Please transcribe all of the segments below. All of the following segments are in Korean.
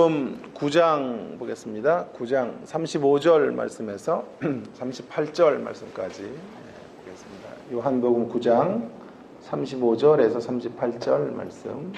요한복음 9장 보겠습니다. 9장 35절 말씀에서 38절 말씀까지 보겠습니다. 요한복음 9장 35절에서 38절 말씀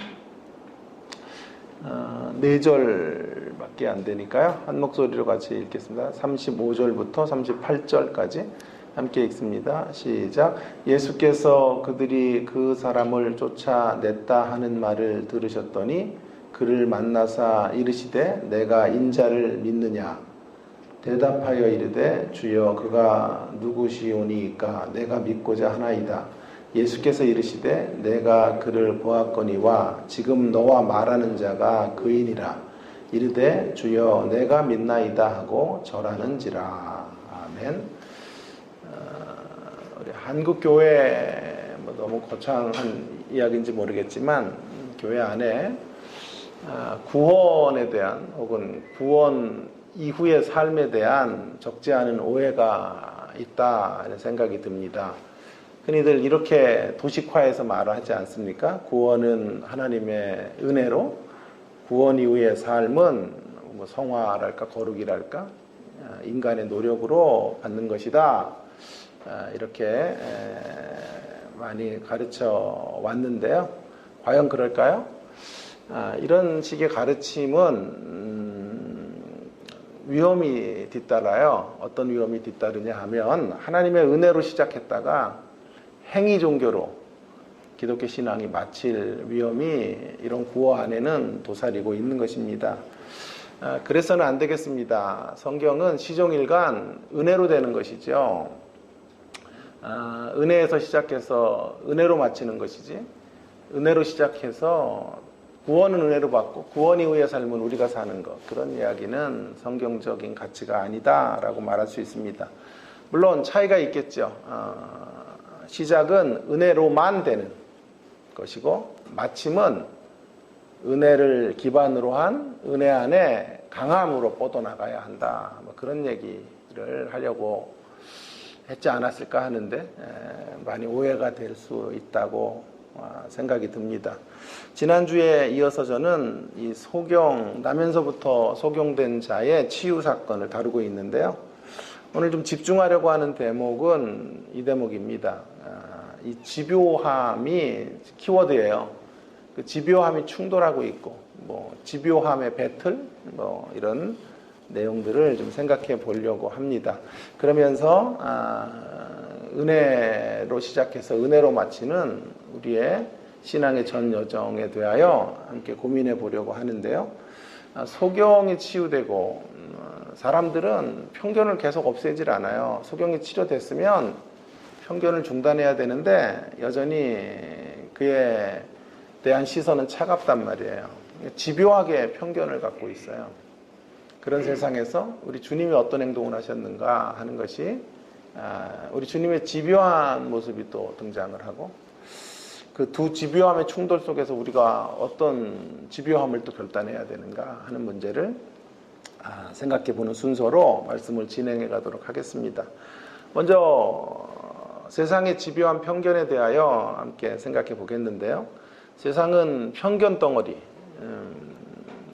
4절밖에 안 되니까요. 한 목소리로 같이 읽겠습니다. 35절부터 38절까지 함께 읽습니다. 시작. 예수께서 그들이 그 사람을 쫓아냈다 하는 말을 들으셨더니 그를 만나사 이르시되 내가 인자를 믿느냐? 대답하여 이르되 주여 그가 누구시오니이까 내가 믿고자 하나이다. 예수께서 이르시되 내가 그를 보았거니와 지금 너와 말하는 자가 그이니라. 이르되 주여 내가 믿나이다 하고 절하는지라. 아멘. 우리 한국 교회 너무 거창한 이야기인지 모르겠지만 교회 안에 구원에 대한 혹은 구원 이후의 삶에 대한 적지 않은 오해가 있다 이런 생각이 듭니다. 흔히들 이렇게 도식화해서 말하지 않습니까? 구원은 하나님의 은혜로, 구원 이후의 삶은 성화랄까 거룩이랄까 인간의 노력으로 받는 것이다. 이렇게 많이 가르쳐 왔는데요. 과연 그럴까요? 이런 식의 가르침은 위험이 뒤따라요. 어떤 위험이 뒤따르냐 하면 하나님의 은혜로 시작했다가 행위 종교로 기독교 신앙이 마칠 위험이 이런 구호 안에는 도사리고 있는 것입니다. 그래서는 안 되겠습니다. 성경은 시종일관 은혜로 되는 것이죠. 은혜에서 시작해서 은혜로 마치는 것이지 은혜로 시작해서 구원은 은혜로 받고 구원 이후의 삶은 우리가 사는 것, 그런 이야기는 성경적인 가치가 아니다라고 말할 수 있습니다. 물론 차이가 있겠죠. 시작은 은혜로만 되는 것이고 마침은 은혜를 기반으로 한 은혜 안에 강함으로 뻗어나가야 한다. 그런 얘기를 하려고 했지 않았을까 하는데 많이 오해가 될 수 있다고 생각이 듭니다. 지난주에 이어서 저는 이 나면서부터 소경된 자의 치유 사건을 다루고 있는데요. 오늘 좀 집중하려고 하는 대목은 이 대목입니다. 이 집요함이 키워드예요. 그 집요함이 충돌하고 있고, 집요함의 배틀, 이런 내용들을 좀 생각해 보려고 합니다. 그러면서 은혜로 시작해서 은혜로 마치는 우리의 신앙의 전 여정에 대하여 함께 고민해 보려고 하는데요. 소경이 치유되고 사람들은 편견을 계속 없애질 않아요. 소경이 치료됐으면 편견을 중단해야 되는데 여전히 그에 대한 시선은 차갑단 말이에요. 집요하게 편견을 갖고 있어요. 그런 세상에서 우리 주님이 어떤 행동을 하셨는가 하는 것이 우리 주님의 집요한 모습이 또 등장을 하고 그 두 집요함의 충돌 속에서 우리가 어떤 집요함을 또 결단해야 되는가 하는 문제를 생각해 보는 순서로 말씀을 진행해 가도록 하겠습니다. 먼저 세상의 집요한 편견에 대하여 함께 생각해 보겠는데요. 세상은 편견 덩어리,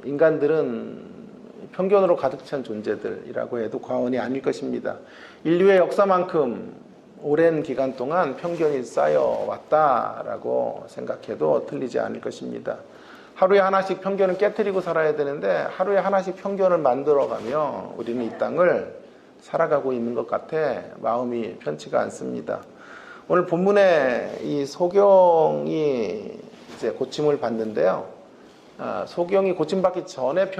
인간들은 편견으로 가득 찬 존재들이라고 해도 과언이 아닐 것입니다. 인류의 역사만큼 오랜 기간 동안 편견이 쌓여왔다라고 생각해도 틀리지 않을 것입니다. 하루에 하나씩 편견을 깨트리고 살아야 되는데 하루에 하나씩 편견을 만들어가며 우리는 이 땅을 살아가고 있는 것 같아 마음이 편치가 않습니다. 오늘 본문에 이 소경이 이제 고침을 받는데요. 소경이 고침받기 전에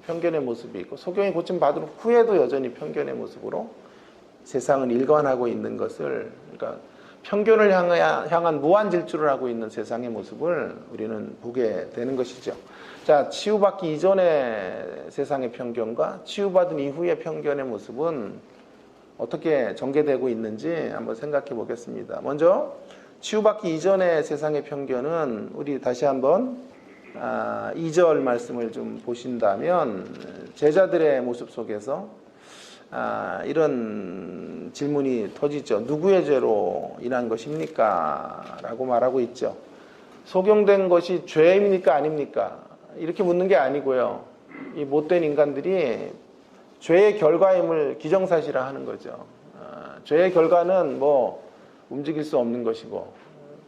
편견의 모습이 있고 소경이 고침받은 후에도 여전히 편견의 모습으로 세상은 일관하고 있는 것을, 그러니까 편견을 향한 무한 질주를 하고 있는 세상의 모습을 우리는 보게 되는 것이죠. 자, 치유받기 이전의 세상의 편견과 치유받은 이후의 편견의 모습은 어떻게 전개되고 있는지 한번 생각해 보겠습니다. 먼저 치유받기 이전의 세상의 편견은 우리 다시 한번 2절 말씀을 좀 보신다면 제자들의 모습 속에서 이런 질문이 터지죠. 누구의 죄로 인한 것입니까? 라고 말하고 있죠. 소경된 것이 죄입니까? 아닙니까? 이렇게 묻는 게 아니고요. 이 못된 인간들이 죄의 결과임을 기정사실화하는 거죠. 죄의 결과는 뭐 움직일 수 없는 것이고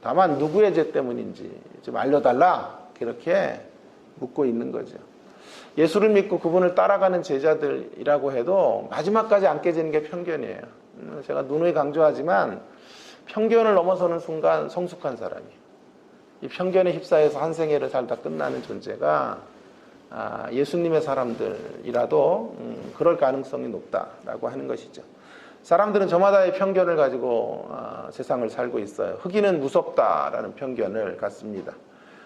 다만 누구의 죄 때문인지 좀 알려달라 그렇게 묻고 있는 거죠. 예수를 믿고 그분을 따라가는 제자들이라고 해도 마지막까지 안 깨지는 게 편견이에요. 제가 누누이 강조하지만 편견을 넘어서는 순간 성숙한 사람이에요. 이 편견에 휩싸여서 한 생애를 살다 끝나는 존재가 예수님의 사람들이라도 그럴 가능성이 높다라고 하는 것이죠. 사람들은 저마다의 편견을 가지고 세상을 살고 있어요. 흑인은 무섭다라는 편견을 갖습니다.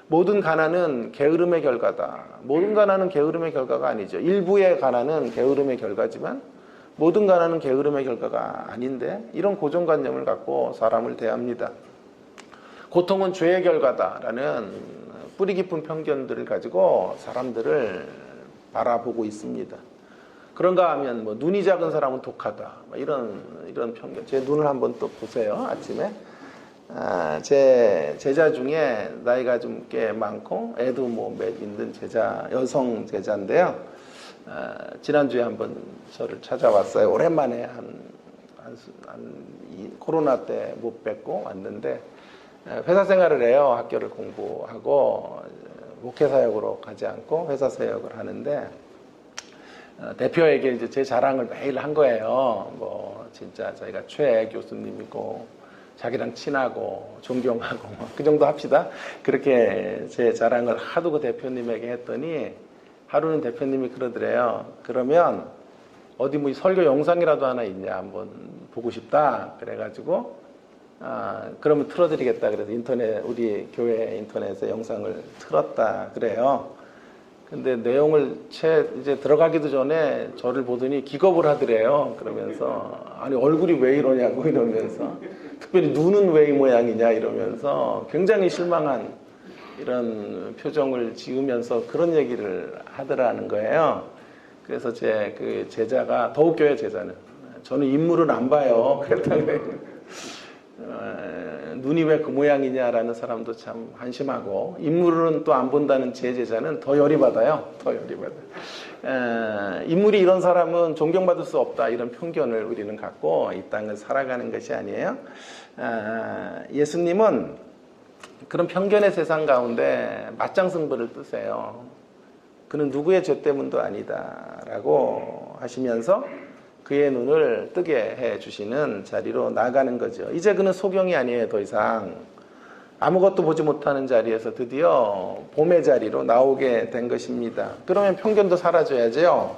모든 가난은 게으름의 결과다. 모든 가난은 게으름의 결과가 아니죠. 일부의 가난은 게으름의 결과지만 모든 가난은 게으름의 결과가 아닌데 이런 고정관념을 갖고 사람을 대합니다. 고통은 죄의 결과다라는 뿌리 깊은 편견들을 가지고 사람들을 바라보고 있습니다. 그런가 하면 뭐 눈이 작은 사람은 독하다. 이런 편견. 제 눈을 한번 또 보세요. 아침에. 제 제자 중에 나이가 좀 꽤 많고 애도 뭐 몇 있는 제자, 여성 제자인데요. 지난주에 한번 저를 찾아왔어요. 오랜만에 코로나 때 못 뵙고 왔는데 회사 생활을 해요. 학교를 공부하고 목회사역으로 가지 않고 회사 사역을 하는데 대표에게 이제 제 자랑을 매일 한 거예요. 뭐 진짜 자기가 최애 교수님이고 자기랑 친하고 존경하고 그 정도 합시다. 그렇게 제 자랑을 하도 그 대표님에게 했더니 하루는 대표님이 그러더래요. 그러면 어디 뭐 설교 영상이라도 하나 있냐 한번 보고 싶다. 그래가지고 그러면 틀어드리겠다. 그래서 우리 교회 인터넷에 영상을 틀었다. 그래요. 근데 내용을 이제 들어가기도 전에 저를 보더니 기겁을 하더래요. 그러면서 아니 얼굴이 왜 이러냐고 이러면서 특별히 눈은 왜 이 모양이냐 이러면서 굉장히 실망한 이런 표정을 지으면서 그런 얘기를 하더라는 거예요. 그래서 제 그 제자가 더 웃겨요. 제자는 저는 인물은 안 봐요. 그랬다고요. 눈이 왜 그 모양이냐라는 사람도 참 한심하고 인물은 또 안 본다는 제 제자는 더 열이 받아요. 더 열이 받아요. 인물이 이런 사람은 존경받을 수 없다 이런 편견을 우리는 갖고 이 땅을 살아가는 것이 아니에요. 예수님은 그런 편견의 세상 가운데 맞장승부를 뜨세요. 그는 누구의 죄 때문도 아니다라고 하시면서 그의 눈을 뜨게 해주시는 자리로 나아가는 거죠. 이제 그는 소경이 아니에요. 더 이상 아무것도 보지 못하는 자리에서 드디어 봄의 자리로 나오게 된 것입니다. 그러면 편견도 사라져야죠.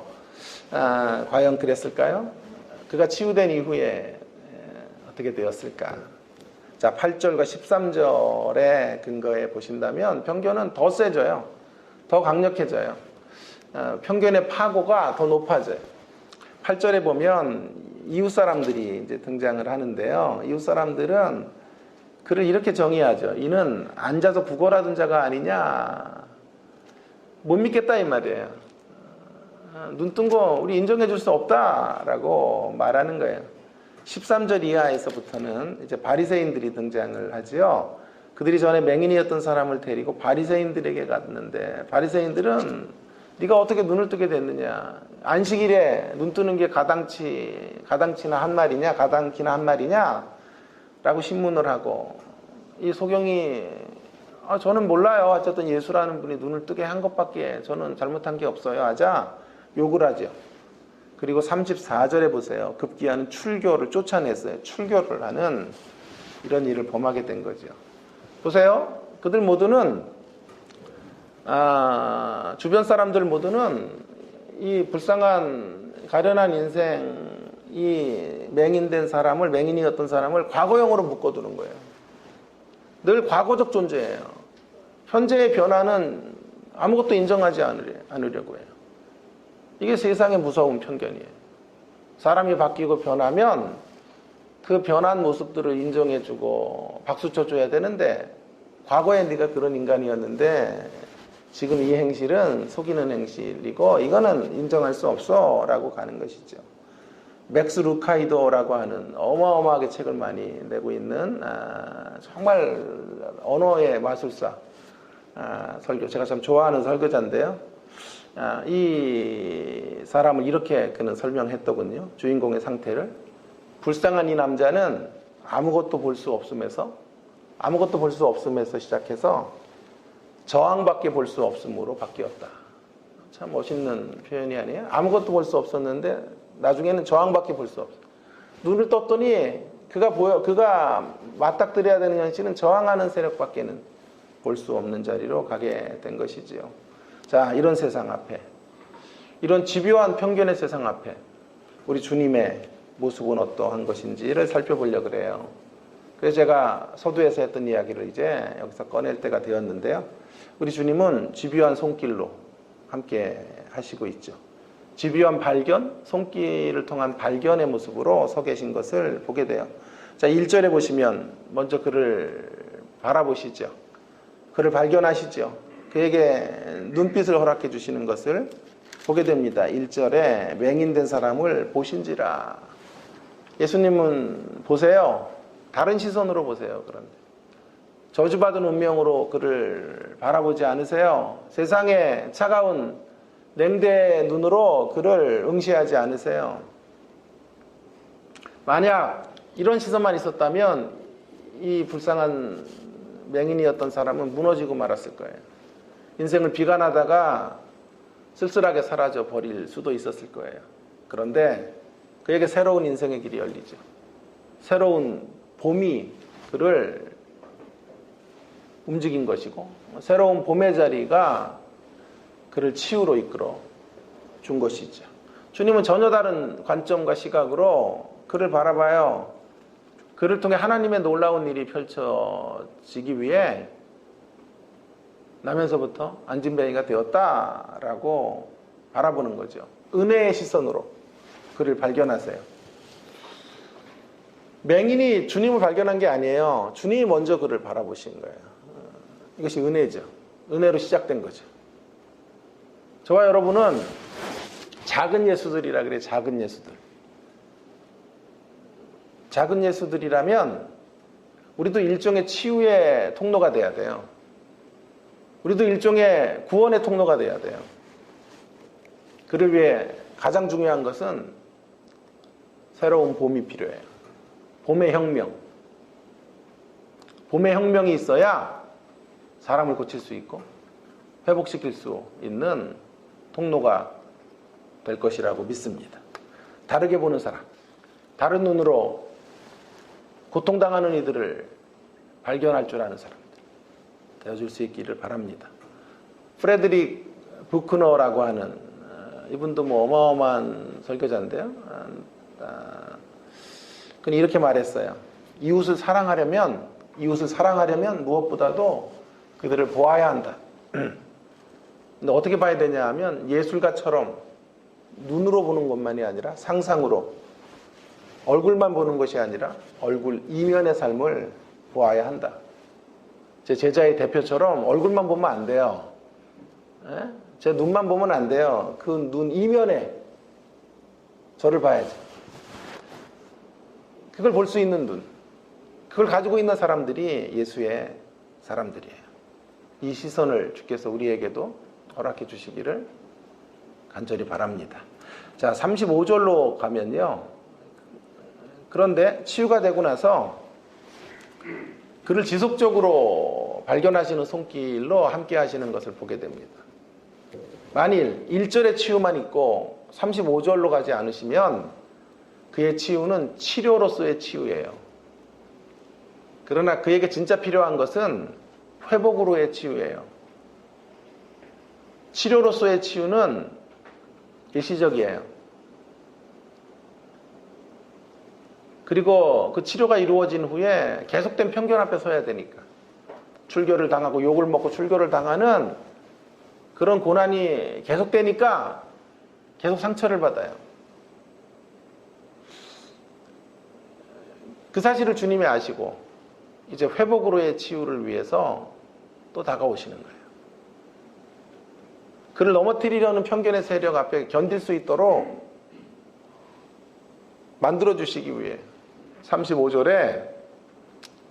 과연 그랬을까요? 그가 치유된 이후에 어떻게 되었을까? 자, 8절과 13절의 근거에 보신다면 편견은 더 세져요. 더 강력해져요. 편견의 파고가 더 높아져요. 8절에 보면 이웃 사람들이 이제 등장을 하는데요. 이웃 사람들은 그를 이렇게 정의하죠. 이는 앉아서 구걸하던 자가 아니냐. 못 믿겠다 이 말이에요. 눈 뜬 거 우리 인정해 줄 수 없다라고 말하는 거예요. 13절 이하에서부터는 이제 바리새인들이 등장을 하지요. 그들이 전에 맹인이었던 사람을 데리고 바리새인들에게 갔는데 바리새인들은 네가 어떻게 눈을 뜨게 됐느냐? 안식일에 눈 뜨는 게 가당키나 한 말이냐? 라고 신문을 하고 이 소경이 저는 몰라요. 어쨌든 예수라는 분이 눈을 뜨게 한 것밖에 저는 잘못한 게 없어요. 하자 욕을 하죠. 그리고 34절에 보세요. 급기야는 출교를 쫓아냈어요. 출교를 하는 이런 일을 범하게 된 거죠. 보세요. 그들 모두는 주변 사람들 모두는 이 불쌍한 가련한 인생 이 맹인된 사람을 맹인이었던 사람을 과거형으로 묶어두는 거예요. 늘 과거적 존재예요. 현재의 변화는 아무것도 인정하지 않으려고 해요. 이게 세상의 무서운 편견이에요. 사람이 바뀌고 변하면 그 변한 모습들을 인정해주고 박수 쳐줘야 되는데 과거에 네가 그런 인간이었는데 지금 이 행실은 속이는 행실이고 이거는 인정할 수 없어 라고 가는 것이죠. 맥스 루카이도라고 하는 어마어마하게 책을 많이 내고 있는 정말 언어의 마술사 설교. 제가 참 좋아하는 설교자인데요. 이 사람을 이렇게 그는 설명했더군요. 주인공의 상태를. 불쌍한 이 남자는 아무것도 볼 수 없음에서 시작해서 저항밖에 볼 수 없음으로 바뀌었다. 참 멋있는 표현이 아니에요? 아무것도 볼 수 없었는데 나중에는 저항밖에 볼 수 없어. 눈을 떴더니 그가 맞닥뜨려야 되는 현실은 저항하는 세력밖에는 볼 수 없는 자리로 가게 된 것이지요. 자, 이런 세상 앞에, 이런 집요한 편견의 세상 앞에 우리 주님의 모습은 어떠한 것인지를 살펴보려고 그래요. 그래서 제가 서두에서 했던 이야기를 이제 여기서 꺼낼 때가 되었는데요. 우리 주님은 집요한 손길로 함께 하시고 있죠. 집요한 발견, 손길을 통한 발견의 모습으로 서 계신 것을 보게 돼요. 자, 1절에 보시면 먼저 그를 바라보시죠. 그를 발견하시죠. 그에게 눈빛을 허락해 주시는 것을 보게 됩니다. 1절에 맹인된 사람을 보신지라. 예수님은 보세요. 다른 시선으로 보세요. 그런데 저주받은 운명으로 그를 바라보지 않으세요. 세상의 차가운 냉대의 눈으로 그를 응시하지 않으세요. 만약 이런 시선만 있었다면 이 불쌍한 맹인이었던 사람은 무너지고 말았을 거예요. 인생을 비관하다가 쓸쓸하게 사라져 버릴 수도 있었을 거예요. 그런데 그에게 새로운 인생의 길이 열리죠. 새로운 봄이 그를 움직인 것이고, 새로운 봄의 자리가 그를 치유로 이끌어 준 것이죠. 주님은 전혀 다른 관점과 시각으로 그를 바라봐요. 그를 통해 하나님의 놀라운 일이 펼쳐지기 위해 나면서부터 안진뱅이가 되었다라고 바라보는 거죠. 은혜의 시선으로 그를 발견하세요. 맹인이 주님을 발견한 게 아니에요. 주님이 먼저 그를 바라보신 거예요. 이것이 은혜죠. 은혜로 시작된 거죠. 저와 여러분은 작은 예수들이라 그래요. 작은 예수들. 작은 예수들이라면 우리도 일종의 치유의 통로가 돼야 돼요. 우리도 일종의 구원의 통로가 돼야 돼요. 그를 위해 가장 중요한 것은 새로운 봄이 필요해요. 봄의 혁명. 봄의 혁명이 있어야 사람을 고칠 수 있고 회복시킬 수 있는 통로가 될 것이라고 믿습니다. 다르게 보는 사람, 다른 눈으로 고통당하는 이들을 발견할 줄 아는 사람들 되어줄 수 있기를 바랍니다. 프레드릭 부크너라고 하는 이분도 뭐 어마어마한 설교자인데요. 그는 이렇게 말했어요. 이웃을 사랑하려면 무엇보다도 그들을 보아야 한다. 근데 어떻게 봐야 되냐 하면 예술가처럼 눈으로 보는 것만이 아니라 상상으로 얼굴만 보는 것이 아니라 얼굴 이면의 삶을 보아야 한다. 제 제자의 대표처럼 얼굴만 보면 안 돼요. 제 눈만 보면 안 돼요. 그 눈 이면에 저를 봐야죠. 그걸 볼 수 있는 눈. 그걸 가지고 있는 사람들이 예수의 사람들이에요. 이 시선을 주께서 우리에게도 허락해 주시기를 간절히 바랍니다. 자, 35절로 가면요. 그런데 치유가 되고 나서 그를 지속적으로 발견하시는 손길로 함께 하시는 것을 보게 됩니다. 만일 1절의 치유만 있고 35절로 가지 않으시면 그의 치유는 치료로서의 치유예요. 그러나 그에게 진짜 필요한 것은 회복으로의 치유예요. 치료로서의 치유는 일시적이에요. 그리고 그 치료가 이루어진 후에 계속된 편견 앞에 서야 되니까 출교를 당하고 욕을 먹고 출교를 당하는 그런 고난이 계속되니까 계속 상처를 받아요. 그 사실을 주님이 아시고 이제 회복으로의 치유를 위해서 또 다가오시는 거예요. 그를 넘어뜨리려는 편견의 세력 앞에 견딜 수 있도록 만들어주시기 위해 35절에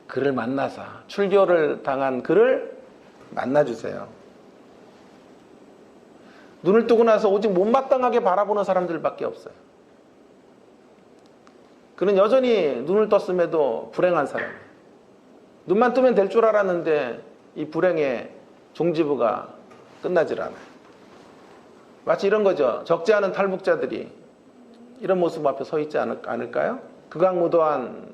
그를 만나사 출교를 당한 그를 만나주세요. 눈을 뜨고 나서 오직 못마땅하게 바라보는 사람들밖에 없어요. 그는 여전히 눈을 떴음에도 불행한 사람이에요. 눈만 뜨면 될 줄 알았는데 이 불행의 종지부가 끝나질 않아요. 마치 이런 거죠. 적지 않은 탈북자들이 이런 모습 앞에 서 있지 않을까요? 극악무도한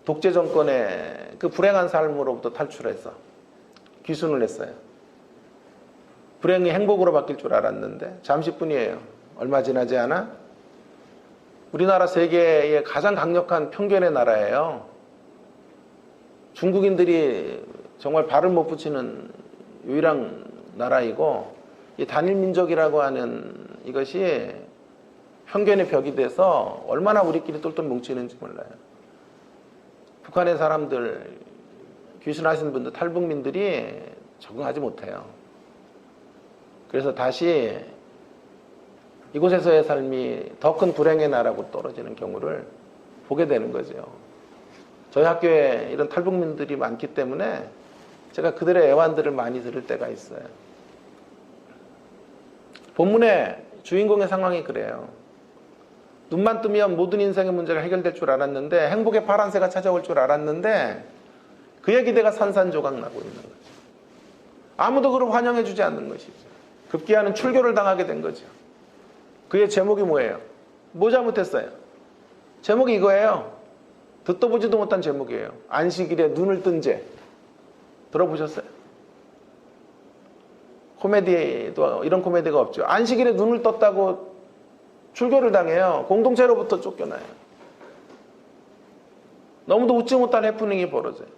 독재 정권의 그 불행한 삶으로부터 탈출해서 귀순을 했어요. 불행이 행복으로 바뀔 줄 알았는데 잠시뿐이에요. 얼마 지나지 않아 우리나라 세계의 가장 강력한 편견의 나라예요. 중국인들이 정말 발을 못 붙이는 유일한 나라이고, 이 단일민족이라고 하는 이것이 편견의 벽이 돼서 얼마나 우리끼리 똘똘 뭉치는지 몰라요. 북한의 사람들, 귀순하신 분들, 탈북민들이 적응하지 못해요. 그래서 다시 이곳에서의 삶이 더 큰 불행의 나라로 떨어지는 경우를 보게 되는 거죠. 저희 학교에 이런 탈북민들이 많기 때문에 제가 그들의 애환들을 많이 들을 때가 있어요. 본문의 주인공의 상황이 그래요. 눈만 뜨면 모든 인생의 문제가 해결될 줄 알았는데, 행복의 파란새가 찾아올 줄 알았는데 그의 기대가 산산조각 나고 있는 거죠. 아무도 그를 환영해 주지 않는 것이죠. 급기야는 출교를 당하게 된 거죠. 그의 제목이 뭐예요? 뭐 잘못했어요? 제목이 이거예요. 듣도 보지도 못한 제목이에요. 안식일에 눈을 뜬 죄. 들어보셨어요? 코미디도 이런 코미디가 없죠. 안식일에 눈을 떴다고 출교를 당해요. 공동체로부터 쫓겨나요. 너무도 웃지 못할 해프닝이 벌어져요.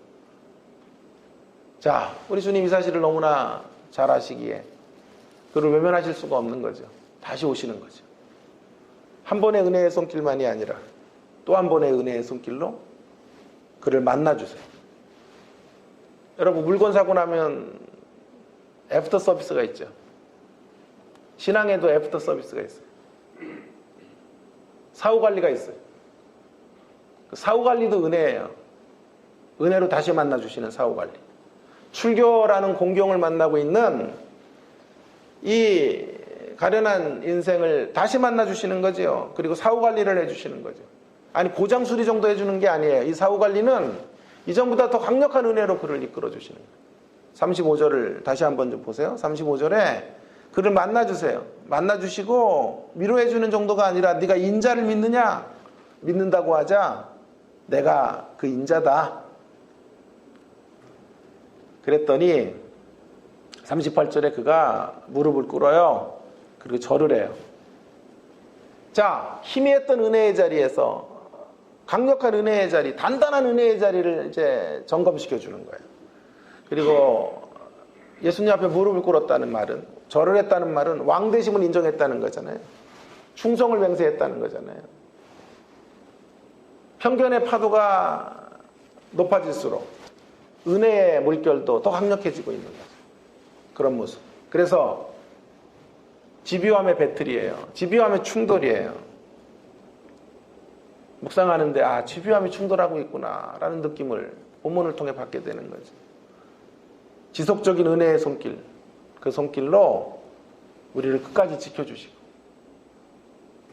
자, 우리 주님 이 사실을 너무나 잘 아시기에 그를 외면하실 수가 없는 거죠. 다시 오시는 거죠. 한 번의 은혜의 손길만이 아니라 또 한 번의 은혜의 손길로 그를 만나주세요. 여러분, 물건 사고 나면 애프터 서비스가 있죠. 신앙에도 애프터 서비스가 있어요. 사후관리가 있어요. 그 사후관리도 은혜예요. 은혜로 다시 만나주시는 사후관리. 출교라는 공경을 만나고 있는 이 가련한 인생을 다시 만나주시는 거죠. 그리고 사후관리를 해주시는 거죠. 아니, 고장수리 정도 해주는 게 아니에요. 이 사후관리는 이전보다 더 강력한 은혜로 그를 이끌어주시는 거예요. 35절을 다시 한번 좀 보세요. 35절에 그를 만나주세요. 만나주시고 위로해주는 정도가 아니라 네가 인자를 믿느냐? 믿는다고 하자 내가 그 인자다. 그랬더니 38절에 그가 무릎을 꿇어요. 그리고 절을 해요. 자, 희미했던 은혜의 자리에서 강력한 은혜의 자리, 단단한 은혜의 자리를 이제 점검시켜 주는 거예요. 그리고 예수님 앞에 무릎을 꿇었다는 말은, 절을 했다는 말은 왕되심을 인정했다는 거잖아요. 충성을 맹세했다는 거잖아요. 편견의 파도가 높아질수록 은혜의 물결도 더 강력해지고 있는 거죠. 그런 모습. 그래서 집요함의 배틀이에요. 집요함의 충돌이에요. 묵상하는데 집요함이 충돌하고 있구나 라는 느낌을 본문을 통해 받게 되는 거죠. 지속적인 은혜의 손길, 그 손길로 우리를 끝까지 지켜주시고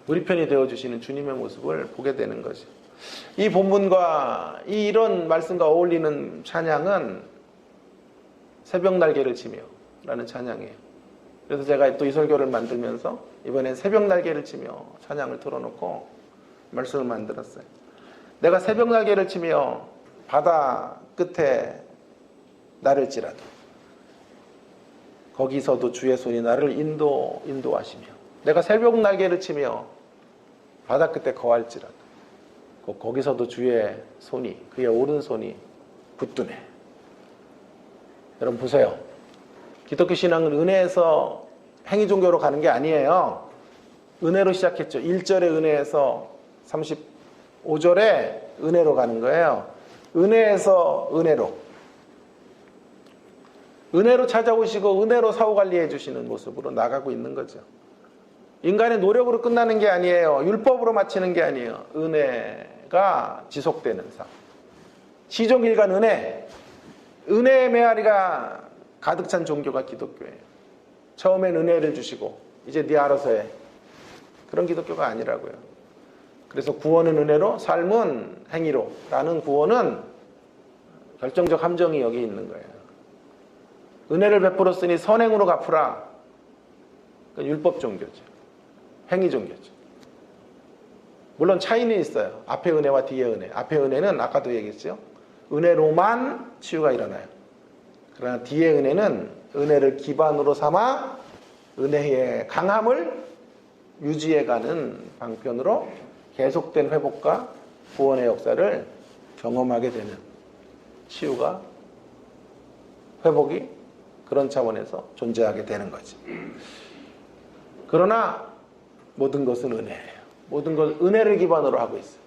우리 편이 되어주시는 주님의 모습을 보게 되는 거죠. 이 본문과 이런 말씀과 어울리는 찬양은 새벽 날개를 치며 라는 찬양이에요. 그래서 제가 또 이 설교를 만들면서 이번엔 새벽 날개를 치며 찬양을 틀어놓고 말씀을 만들었어요. 내가 새벽 날개를 치며 바다 끝에 나를지라도 거기서도 주의 손이 나를 인도하시며, 내가 새벽 날개를 치며 바다 끝에 거할지라도 거기서도 주의 손이, 그의 오른손이 붙드네. 여러분 보세요. 기독교 신앙은 은혜에서 행위 종교로 가는 게 아니에요. 은혜로 시작했죠. 1절의 은혜에서 35절에 은혜로 가는 거예요. 은혜에서 은혜로. 은혜로 찾아오시고 은혜로 사후관리해 주시는 모습으로 나가고 있는 거죠. 인간의 노력으로 끝나는 게 아니에요. 율법으로 마치는 게 아니에요. 은혜가 지속되는 삶. 시종일관 은혜. 은혜의 메아리가 가득 찬 종교가 기독교예요. 처음엔 은혜를 주시고 이제 네 알아서 해. 그런 기독교가 아니라고요. 그래서 구원은 은혜로, 삶은 행위로 라는 구원은 결정적 함정이 여기 있는 거예요. 은혜를 베풀었으니 선행으로 갚으라. 그러니까 율법 종교죠. 행위 종교죠. 물론 차이는 있어요. 앞에 은혜와 뒤에 은혜. 앞에 은혜는 아까도 얘기했죠. 은혜로만 치유가 일어나요. 그러나 뒤에 은혜는 은혜를 기반으로 삼아 은혜의 강함을 유지해가는 방편으로 계속된 회복과 구원의 역사를 경험하게 되는 치유가, 회복이 그런 차원에서 존재하게 되는 거지. 그러나 모든 것은 은혜예요. 모든 것 은혜를 기반으로 하고 있어요.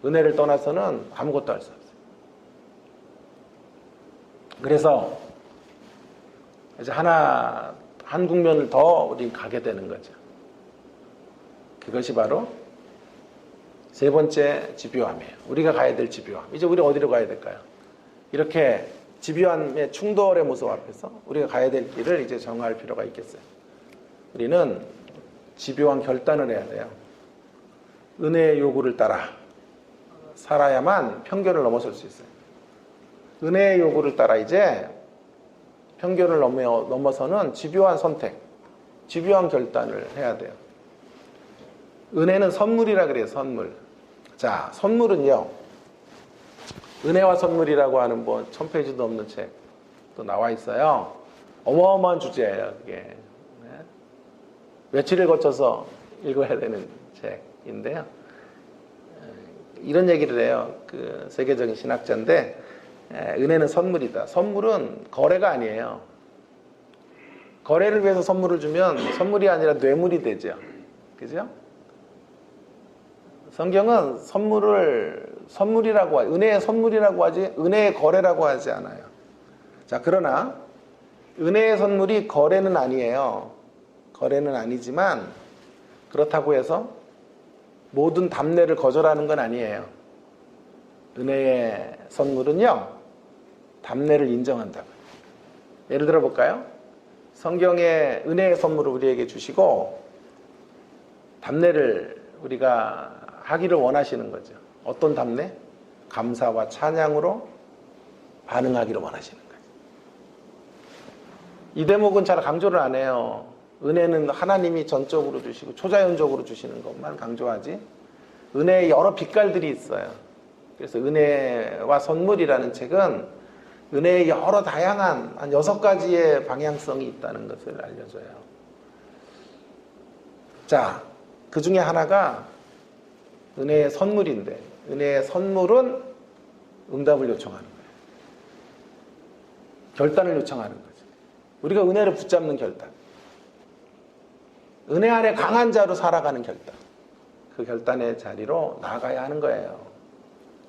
은혜를 떠나서는 아무것도 할 수 없어요. 그래서 이제 한 국면을 더 우리 가게 되는 거죠. 그것이 바로 세 번째 집요함이에요. 우리가 가야 될 집요함. 이제 우리 어디로 가야 될까요? 이렇게 집요함의 충돌의 모습 앞에서 우리가 가야 될 길을 이제 정할 필요가 있겠어요. 우리는 집요한 결단을 해야 돼요. 은혜의 요구를 따라 살아야만 편견을 넘어설 수 있어요. 은혜의 요구를 따라 이제 편견을 넘어서는 집요한 선택, 집요한 결단을 해야 돼요. 은혜는 선물이라 그래요. 선물. 자, 선물은요, 은혜와 선물이라고 하는 뭐 1000페이지도 넘는 책도 나와 있어요. 어마어마한 주제예요. 그게 네. 며칠을 거쳐서 읽어야 되는 책인데요. 이런 얘기를 해요. 그 세계적인 신학자인데, 은혜는 선물이다. 선물은 거래가 아니에요. 거래를 위해서 선물을 주면 선물이 아니라 뇌물이 되죠. 그죠? 성경은 선물이라고 은혜의 선물이라고 하지 은혜의 거래라고 하지 않아요. 자, 그러나 은혜의 선물이 거래는 아니에요. 거래는 아니지만 그렇다고 해서 모든 답례를 거절하는 건 아니에요. 은혜의 선물은요, 답례를 인정한다고요. 예를 들어 볼까요? 성경의 은혜의 선물을 우리에게 주시고 답례를 우리가 하기를 원하시는 거죠. 어떤 답례? 감사와 찬양으로 반응하기를 원하시는 거예요. 이 대목은 잘 강조를 안 해요. 은혜는 하나님이 전적으로 주시고 초자연적으로 주시는 것만 강조하지, 은혜의 여러 빛깔들이 있어요. 그래서 은혜와 선물이라는 책은 은혜의 여러 다양한 한 6가지의 방향성이 있다는 것을 알려줘요. 자, 그 중에 하나가 은혜의 선물인데, 은혜의 선물은 응답을 요청하는 거예요. 결단을 요청하는 거죠. 우리가 은혜를 붙잡는 결단, 은혜 안에 강한 자로 살아가는 결단, 그 결단의 자리로 나아가야 하는 거예요.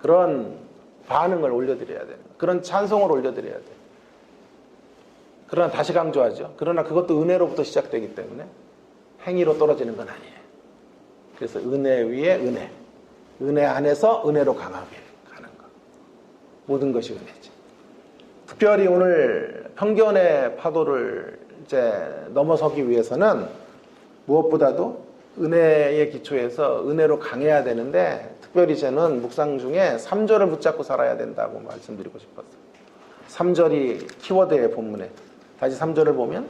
그런 반응을 올려드려야 돼요. 그런 찬송을 올려드려야 돼요. 그러나 다시 강조하죠. 그러나 그것도 은혜로부터 시작되기 때문에 행위로 떨어지는 건 아니에요. 그래서 은혜 위에 은혜, 은혜 안에서 은혜로 강하게 가는 것. 모든 것이 은혜지. 특별히 오늘 편견의 파도를 이제 넘어서기 위해서는 무엇보다도 은혜의 기초에서 은혜로 강해야 되는데, 특별히 저는 묵상 중에 3절을 붙잡고 살아야 된다고 말씀드리고 싶었어요. 3절이 키워드의 본문에. 다시 3절을 보면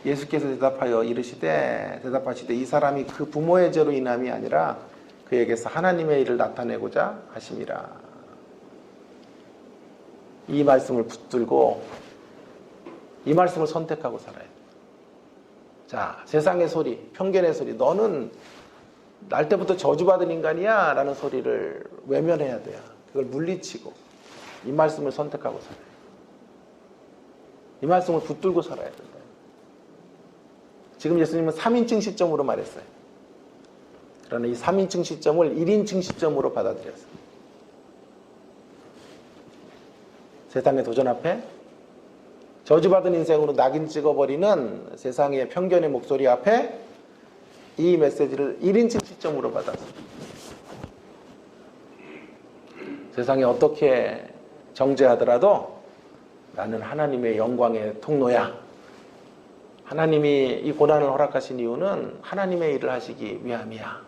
예수께서 대답하시되 이 사람이 그 부모의 죄로 인함이 아니라 그에게서 하나님의 일을 나타내고자 하심이라. 이 말씀을 붙들고 이 말씀을 선택하고 살아야 돼요. 자, 세상의 소리, 편견의 소리, 너는 날 때부터 저주받은 인간이야 라는 소리를 외면해야 돼요. 그걸 물리치고 이 말씀을 선택하고 살아야 돼요. 이 말씀을 붙들고 살아야 된다. 지금 예수님은 3인칭 시점으로 말했어요. 그러나 이 3인칭 시점을 1인칭 시점으로 받아들였어요. 세상의 도전 앞에 저주받은 인생으로 낙인 찍어버리는 세상의 편견의 목소리 앞에 이 메시지를 1인칭 시점으로 받았어요. 세상이 어떻게 정죄하더라도 나는 하나님의 영광의 통로야. 하나님이 이 고난을 허락하신 이유는 하나님의 일을 하시기 위함이야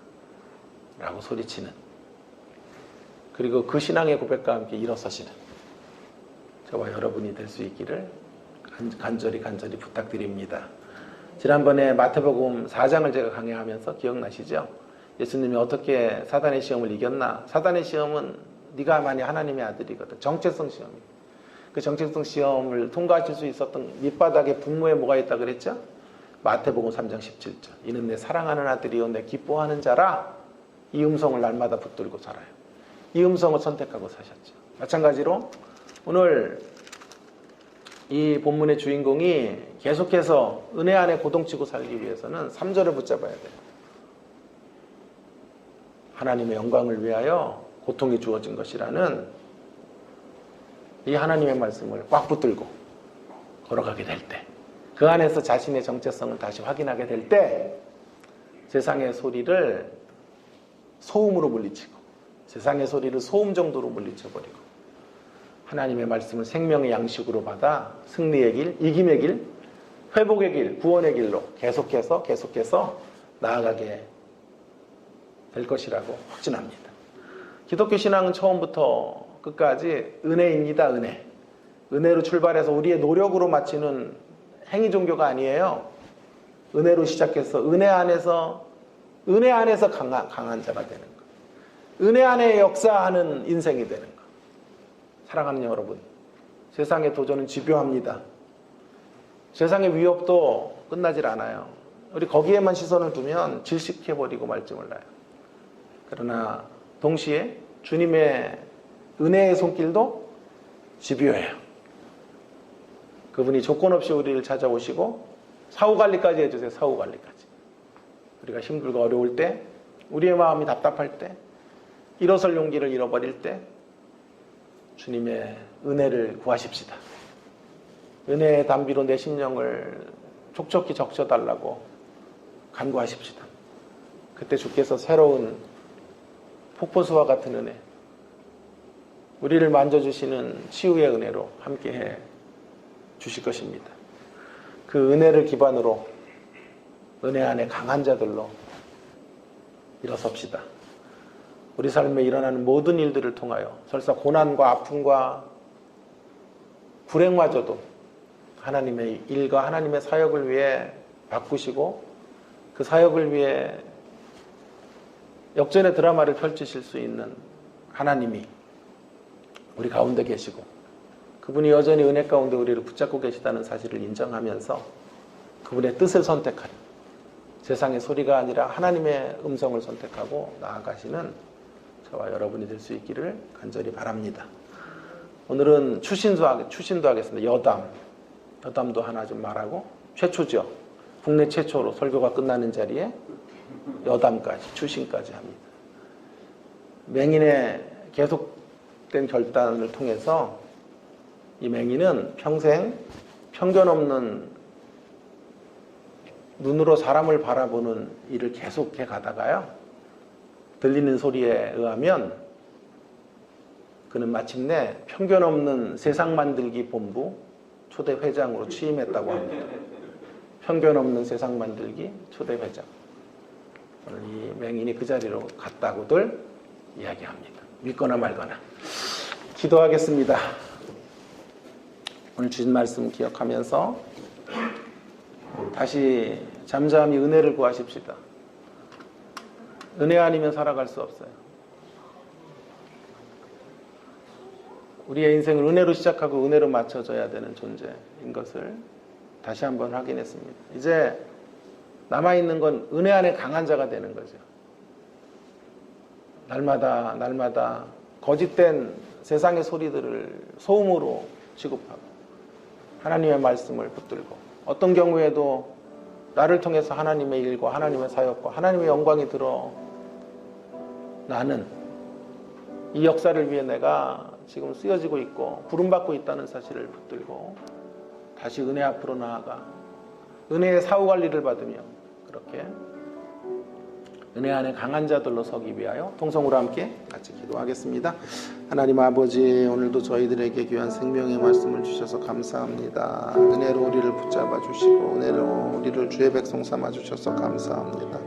라고 소리치는, 그리고 그 신앙의 고백과 함께 일어서시는 저와 여러분이 될 수 있기를 간절히 부탁드립니다. 지난번에 마태복음 4장을 제가 강의하면서 기억나시죠? 예수님이 어떻게 사단의 시험을 이겼나? 사단의 시험은 네가 만약 하나님의 아들이거든. 정체성 시험이에요. 그 정체성 시험을 통과하실 수 있었던 밑바닥에 분모에 뭐가 있다 그랬죠? 마태복음 3장 17절. 이는 내 사랑하는 아들이요 내 기뻐하는 자라. 이 음성을 날마다 붙들고 살아요. 이 음성을 선택하고 사셨죠. 마찬가지로 오늘 이 본문의 주인공이 계속해서 은혜 안에 고동치고 살기 위해서는 3절을 붙잡아야 돼요. 하나님의 영광을 위하여 고통이 주어진 것이라는 이 하나님의 말씀을 꽉 붙들고 걸어가게 될 때, 그 안에서 자신의 정체성을 다시 확인하게 될 때 세상의 소리를 소음으로 물리치고, 세상의 소리를 소음 정도로 물리쳐버리고 하나님의 말씀을 생명의 양식으로 받아 승리의 길, 이김의 길, 회복의 길, 구원의 길로 계속해서 나아가게 될 것이라고 확신합니다. 기독교 신앙은 처음부터 끝까지 은혜입니다. 은혜로 출발해서 우리의 노력으로 마치는 행위 종교가 아니에요. 은혜로 시작해서 은혜 안에서 강한 자가 되는 것, 은혜 안에 역사하는 인생이 되는 것. 사랑하는 여러분, 세상의 도전은 집요합니다. 세상의 위협도 끝나질 않아요. 우리 거기에만 시선을 두면 질식해버리고 말지 몰라요. 그러나 동시에 주님의 은혜의 손길도 집요해요. 그분이 조건 없이 우리를 찾아오시고 사후관리까지 해주세요. 사후관리까지. 우리가 힘들고 어려울 때, 우리의 마음이 답답할 때, 일어설 용기를 잃어버릴 때 주님의 은혜를 구하십시다. 은혜의 담비로 내 심령을 촉촉히 적셔달라고 간구하십시다. 그때 주께서 새로운 폭포수와 같은 은혜, 우리를 만져주시는 치유의 은혜로 함께해 주실 것입니다. 그 은혜를 기반으로 은혜 안에 강한 자들로 일어섭시다. 우리 삶에 일어나는 모든 일들을 통하여 설사 고난과 아픔과 불행마저도 하나님의 일과 하나님의 사역을 위해 바꾸시고 그 사역을 위해 역전의 드라마를 펼치실 수 있는 하나님이 우리 가운데 계시고 그분이 여전히 은혜 가운데 우리를 붙잡고 계시다는 사실을 인정하면서 그분의 뜻을 선택하는, 세상의 소리가 아니라 하나님의 음성을 선택하고 나아가시는 저와 여러분이 될 수 있기를 간절히 바랍니다. 오늘은 추신도 하겠습니다. 여담도 하나 좀 말하고, 최초죠. 국내 최초로 설교가 끝나는 자리에 여담까지, 추신까지 합니다. 맹인의 계속된 결단을 통해서 이 맹인은 평생 편견 없는 눈으로 사람을 바라보는 일을 계속해 가다가요, 들리는 소리에 의하면 그는 마침내 편견 없는 세상 만들기 본부 초대 회장으로 취임했다고 합니다. 편견 없는 세상 만들기 초대 회장. 오늘 이 맹인이 그 자리로 갔다고들 이야기합니다. 믿거나 말거나. 기도하겠습니다. 오늘 주신 말씀 기억하면서 다시 잠잠히 은혜를 구하십시다. 은혜 아니면 살아갈 수 없어요. 우리의 인생을 은혜로 시작하고 은혜로 맞춰져야 되는 존재인 것을 다시 한번 확인했습니다. 이제 남아있는 건 은혜 안에 강한 자가 되는 거죠. 날마다 거짓된 세상의 소리들을 소음으로 취급하고 하나님의 말씀을 붙들고, 어떤 경우에도 나를 통해서 하나님의 일과 하나님의 사역과 하나님의 영광이 드러나는 이 역사를 위해 내가 지금 쓰여지고 있고 부름받고 있다는 사실을 붙들고 다시 은혜 앞으로 나아가 은혜의 사후관리를 받으며 그렇게 은혜 안에 강한 자들로 서기 위하여 통성으로 함께 같이 기도하겠습니다. 하나님 아버지, 오늘도 저희들에게 귀한 생명의 말씀을 주셔서 감사합니다. 은혜로 우리를 붙잡아 주시고 은혜로 우리를 주의 백성 삼아 주셔서 감사합니다.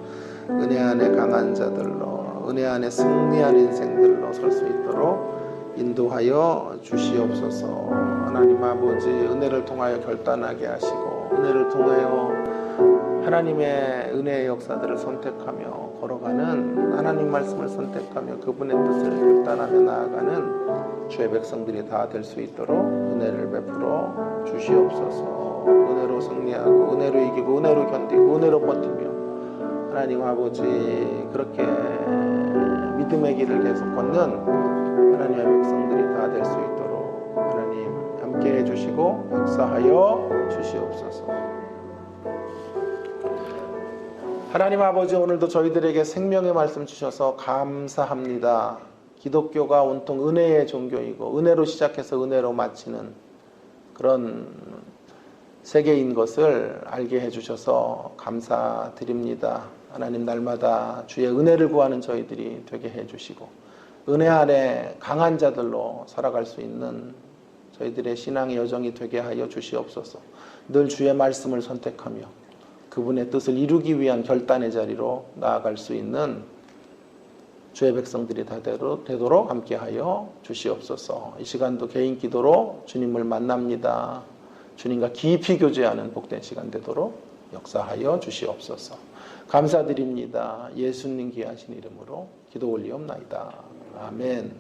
은혜 안에 강한 자들로, 은혜 안에 승리한 인생들로 설 수 있도록 인도하여 주시옵소서. 하나님 아버지, 은혜를 통하여 결단하게 하시고 은혜를 통하여 하나님의 은혜의 역사들을 선택하며 걸어가는, 하나님 말씀을 선택하며 그분의 뜻을 결단하며 나아가는 주의 백성들이 다 될 수 있도록 은혜를 베풀어 주시옵소서. 은혜로 승리하고 은혜로 이기고 은혜로 견디고 은혜로 버티며 하나님 아버지, 그렇게 믿음의 길을 계속 걷는 하나님의 백성들이 다 될 수 있도록 하나님 함께 해주시고 역사하여 주시옵소서. 하나님 아버지, 오늘도 저희들에게 생명의 말씀 주셔서 감사합니다. 기독교가 온통 은혜의 종교이고 은혜로 시작해서 은혜로 마치는 그런 세계인 것을 알게 해주셔서 감사드립니다. 하나님, 날마다 주의 은혜를 구하는 저희들이 되게 해주시고 은혜 안에 강한 자들로 살아갈 수 있는 저희들의 신앙의 여정이 되게 하여 주시옵소서. 늘 주의 말씀을 선택하며 그분의 뜻을 이루기 위한 결단의 자리로 나아갈 수 있는 주의 백성들이 다 되도록 함께하여 주시옵소서. 이 시간도 개인 기도로 주님을 만납니다. 주님과 깊이 교제하는 복된 시간 되도록 역사하여 주시옵소서. 감사드립니다. 예수님 귀하신 이름으로 기도 올리옵나이다. 아멘.